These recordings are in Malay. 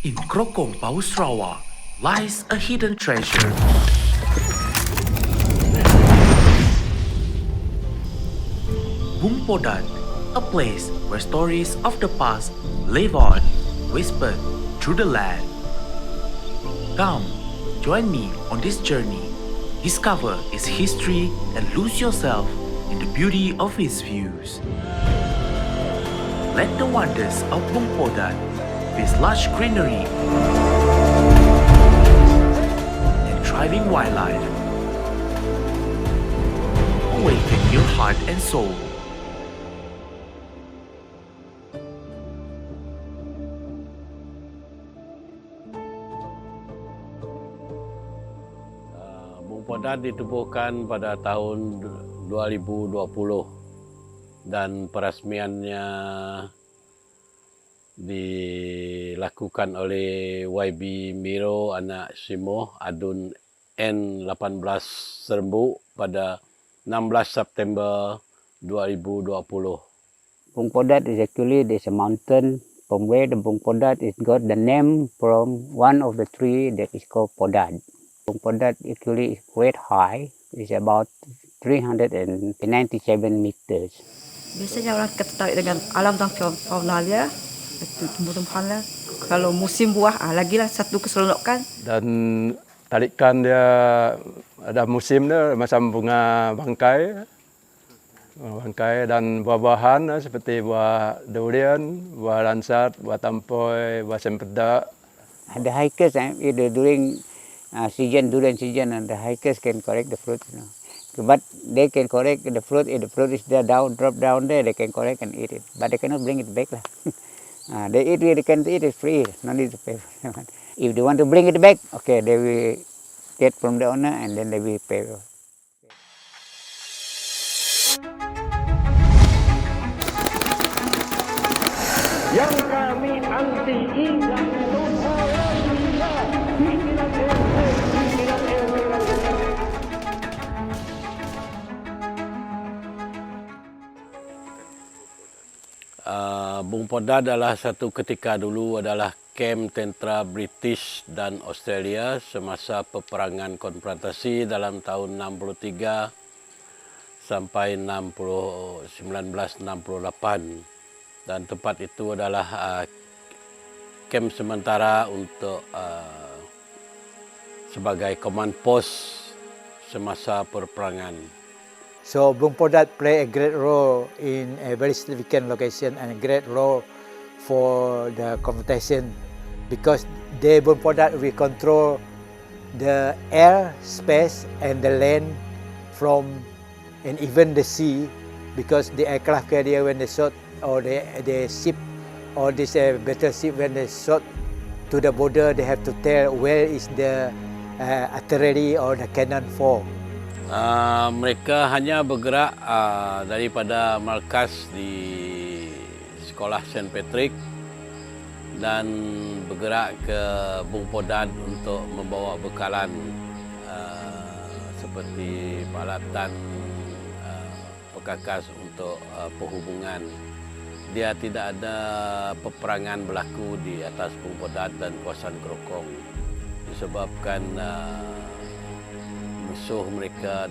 In Krokong Paus Rawa lies a hidden treasure. Bung Podat, a place where stories of the past live on, whispered through the land. Come, join me on this journey. Discover its history and lose yourself in the beauty of its views. Let the wonders of Bung Podat, with its lush greenery and thriving wildlife, awaken your heart and soul. Bung Podat ditubuhkan pada tahun 2020 dan peresmiannya dilakukan oleh YB Miro anak Simo Adun N18 Serembu pada 16 September 2020. Bung Podat is actually there's a mountain from where the Bung Podat is got the name from one of the tree that is called Podat. Bung Podat actually is quite high. It's about 397 meters. Biasanya orang tertarik dengan alam dan fauna dia, itu tumbuh-tumbuhan lah. Kalau musim buah, lagilah satu keseronokan. Dan tarikan dia ada musim dia macam bunga bangkai dan buah-buahan seperti buah durian, buah lansat, buah tampoi, buah sempedak. The hikers, during durian season, and the hikers can collect the fruit, you know. But they can collect the fruit. If the fruit is there drop down there, they can collect and eat it. But they cannot bring it back. They can eat it free. No need to pay for it. If they want to bring it back, okay, they will get from the owner and then they will pay. Yang kami anti indah Bung Podat adalah satu ketika dulu adalah kem tentera British dan Australia semasa peperangan konfrontasi dalam tahun 63 sampai 1968, dan tempat itu adalah kem sementara untuk sebagai command post semasa peperangan. So Bung Podat play a great role in a very significant location and a great role for the confrontation because the Bung Podat will control the air, space and the land from and even the sea, because the aircraft carrier when they shot or the ship or this battleship when they shot to the border, they have to tell where is the artillery or the cannon for. Mereka hanya bergerak daripada markas di sekolah St. Patrick dan bergerak ke Bung Podat untuk membawa bekalan seperti peralatan perkakas untuk perhubungan. Dia tidak ada peperangan berlaku di atas Bung Podat dan kawasan Krokong disebabkan musuh mereka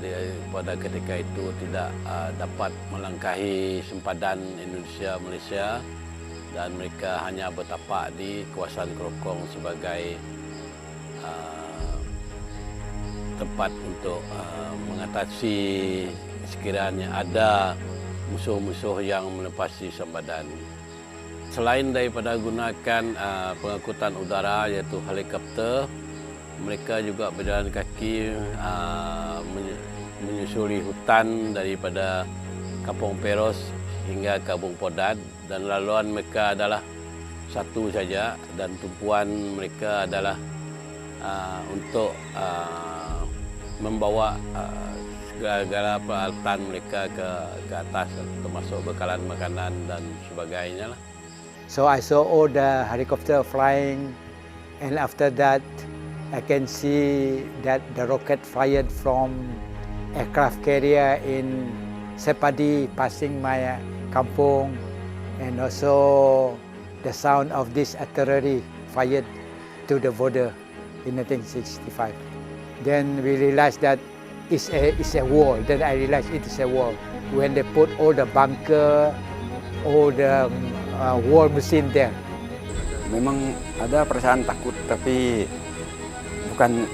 pada ketika itu tidak dapat melangkahi sempadan Indonesia-Malaysia dan mereka hanya bertapak di kawasan Krokong sebagai tempat untuk mengatasi sekiranya ada musuh-musuh yang melepasi sempadan. Selain daripada gunakan pengangkutan udara iaitu helikopter, mereka juga berjalan kaki menyusuri hutan daripada Kampung Peros hingga ke Bung Podat, dan laluan mereka adalah satu saja dan tumpuan mereka adalah untuk membawa segala peralatan mereka ke atas termasuk bekalan makanan dan sebagainya lah. So I saw all the helicopter flying, and after that I can see that the rocket fired from aircraft carrier in Sepadi passing my kampung, and also the sound of this artillery fired to the border in 1965. Then we realized that it's a wall. Then I realized it is a wall. When they put all the bunker, all the war machine there. Memang ada perasaan takut, tapi bukan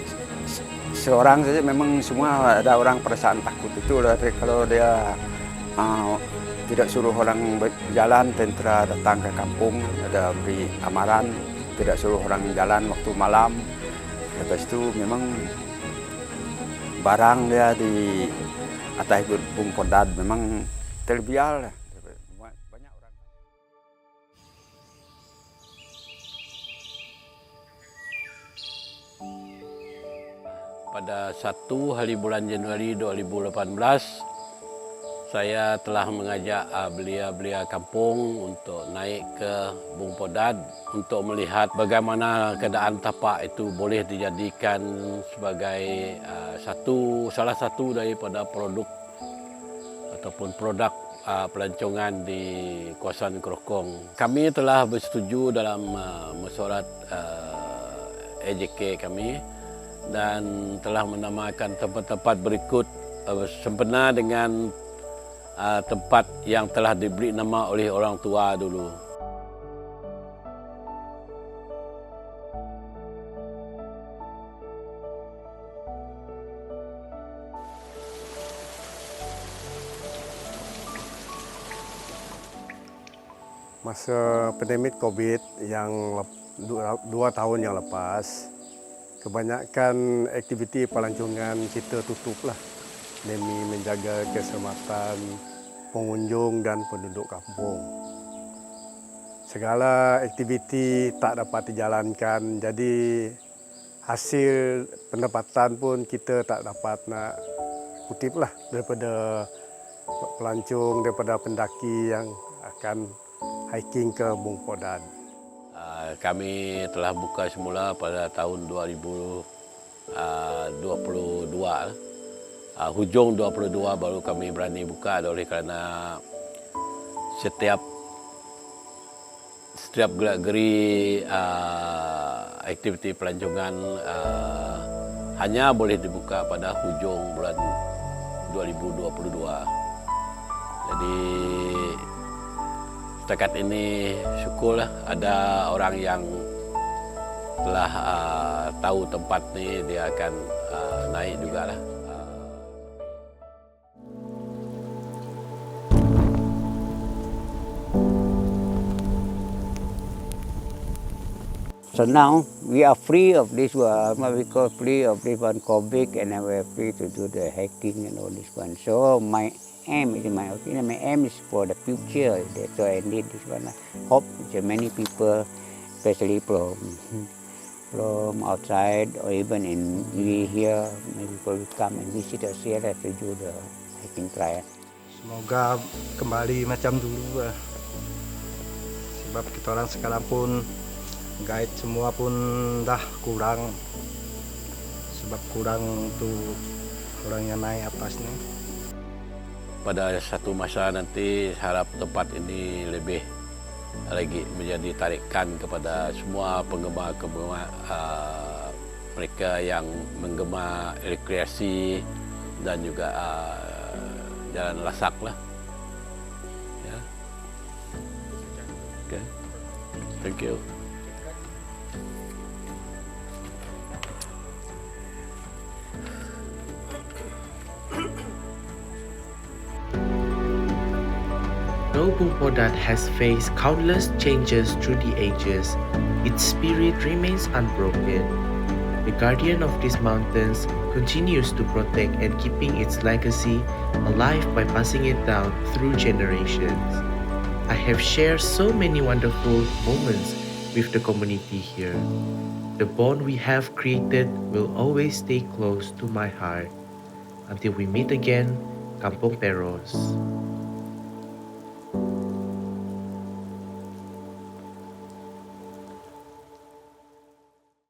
seorang saja, memang semua ada orang perasaan takut itu. Kalau dia tidak suruh orang berjalan, tentara datang ke kampung, ada beri amaran, tidak suruh orang jalan waktu malam. Lepas itu memang barang dia di atas Bung Podad memang terbiar. Banyak orang. Pada 1 hari bulan Januari 2018, saya telah mengajak belia-belia kampung untuk naik ke Bung Podad untuk melihat bagaimana keadaan tapak itu boleh dijadikan sebagai salah satu daripada produk ataupun produk pelancongan di kawasan Krokong. Kami telah bersetuju dalam mesyuarat AJK kami dan telah menamakan tempat-tempat berikut sempena dengan tempat yang telah diberi nama oleh orang tua dulu. Masa pandemik COVID yang 2 tahun yang lepas, kebanyakan aktiviti pelancongan kita tutuplah demi menjaga keselamatan pengunjung dan penduduk kampung. Segala aktiviti tak dapat dijalankan, jadi hasil pendapatan pun kita tak dapat nak kutiplah daripada pelancong, daripada pendaki yang akan hiking ke Bung Podad. Kami telah buka semula pada tahun 2022. Hujung 22 baru kami berani buka oleh kerana setiap gerak-geri aktiviti pelancongan hanya boleh dibuka pada hujung bulan 2022. Jadi setakat ini syukurlah ada orang yang telah tahu tempat ni, dia akan naik jugalah. So now we are free of this what we call free of this one COVID, and we are free to do the hiking and all this one. So my aim is my opinion. My aim is for the future. That's why I need this one. I hope that many people, especially from outside or even in here, maybe people will come and visit us here to do the hiking trail. Semoga kembali macam dulu, sebab kita orang sekarang pun guide semua pun dah kurang, sebab kurang tu orang yang naik atas ni. Pada satu masa nanti harap tempat ini lebih lagi menjadi tarikan kepada semua penggemar-penggemar mereka yang menggemar rekreasi dan juga jalan lasak lah. Ya. Okay. Thank you. Though Bung Podad has faced countless changes through the ages, its spirit remains unbroken. The guardian of these mountains continues to protect and keeping its legacy alive by passing it down through generations. I have shared so many wonderful moments with the community here. The bond we have created will always stay close to my heart. Until we meet again, Kampung Peros.